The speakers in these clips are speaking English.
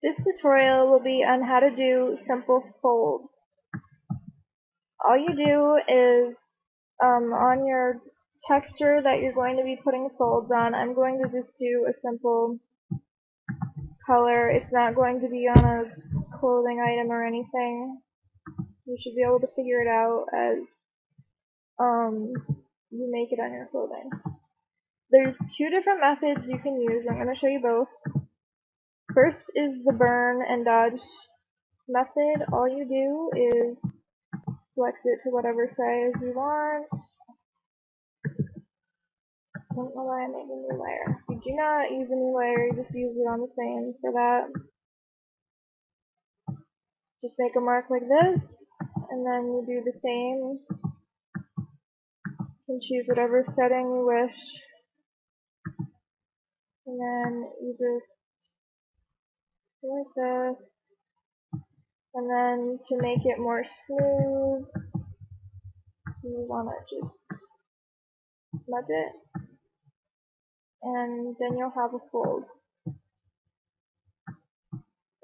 This tutorial will be on how to do simple folds. All you do is on your texture that you're going to be putting folds on, I'm going to just do a simple color. It's not going to be on a clothing item or anything. You should be able to figure it out as you make it on your clothing. There's two different methods you can use. I'm going to show you both. First is the burn and dodge method. All you do is select it to whatever size you want. I don't know why I made a new layer. You do not use a new layer, you just use it on the same for that. Just make a mark like this, and then you do the same. You can choose whatever setting you wish. And then you just do like this. And then to make it more smooth, you want to just smudge it. And then you'll have a fold.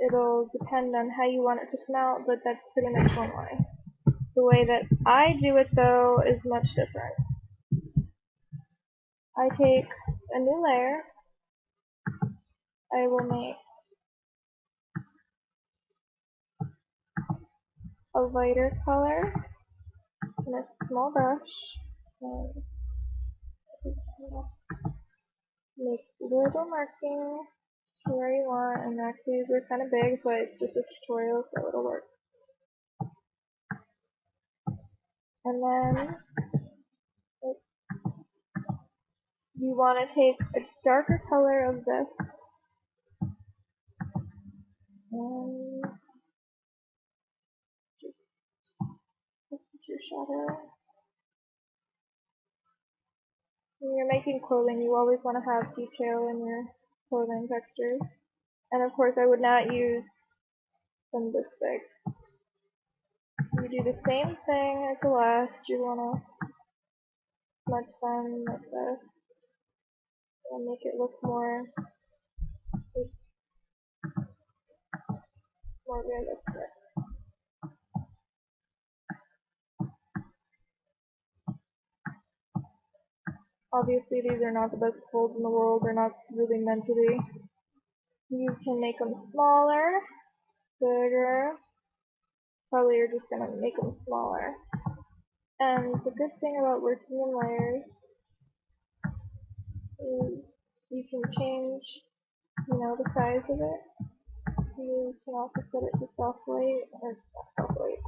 It'll depend on how you want it to come out, but that's pretty much one way. The way that I do it though is much different. I take a new layer, I will make a lighter color in a small brush, and make little markings to where you want, and actually they're kind of big, but it's just a tutorial so it'll work. And then you want to take a darker color of this, and just put your shadow. When you're making clothing, you always want to have detail in your clothing textures. And of course, I would not use them this big. You do the same thing as the last. You want to smudge them like this and make it look more realistic. Obviously, these are not the best folds in the world. They're not really meant to be. You can make them smaller, bigger. Probably you're just going to make them smaller. And the good thing about working in layers is you can change, the size of it. You can also set it to soft white or not soft white.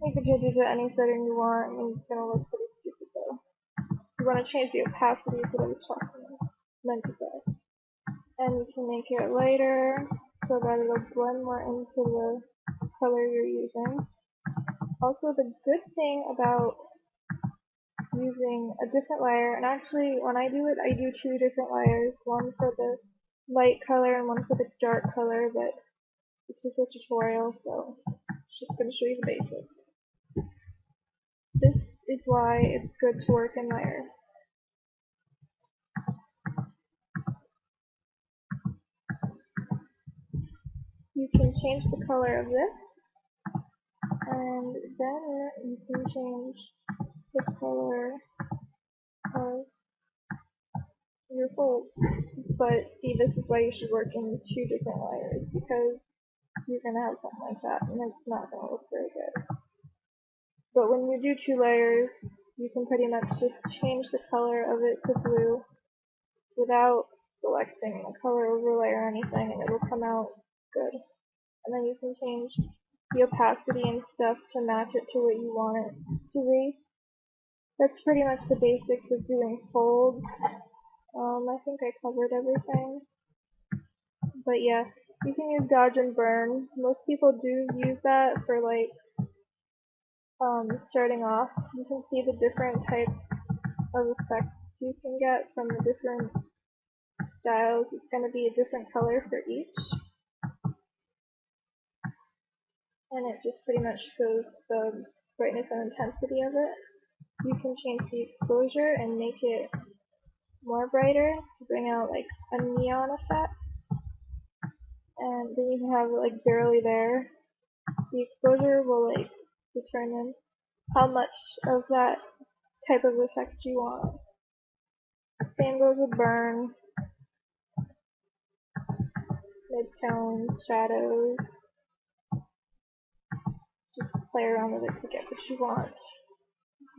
You can change it to any setting you want, and it's gonna look pretty stupid though. You want to change the opacity is what I was meant to say. And you can make it lighter so that it'll blend more into the color you're using. Also, the good thing about using a different layer, and actually when I do it, I do two different layers, one for the light color and one for the dark color, but it's just a tutorial, so I'm just going to show you the basics. This is why it's good to work in layers. You can change the color of this, and then you can change the color of your fold. But see, this is why you should work in two different layers, because you're going to have something like that, and it's not going to look very good. But when you do two layers, you can pretty much just change the color of it to blue without selecting the color overlay or anything, and it'll come out good. And then you can change the opacity and stuff to match it to what you want it to be. That's pretty much the basics of doing folds. I think I covered everything. But yeah, you can use dodge and burn. Most people do use that for starting off. You can see the different types of effects you can get from the different styles. It's going to be a different color for each. And it just pretty much shows the brightness and intensity of it. You can change the exposure and make it more brighter to bring out like a neon effect. And then you can have it like barely there. The exposure will like determine how much of that type of effect you want. Same goes with burn, midtones, shadows. Just play around with it to get what you want.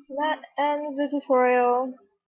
And that ends the tutorial.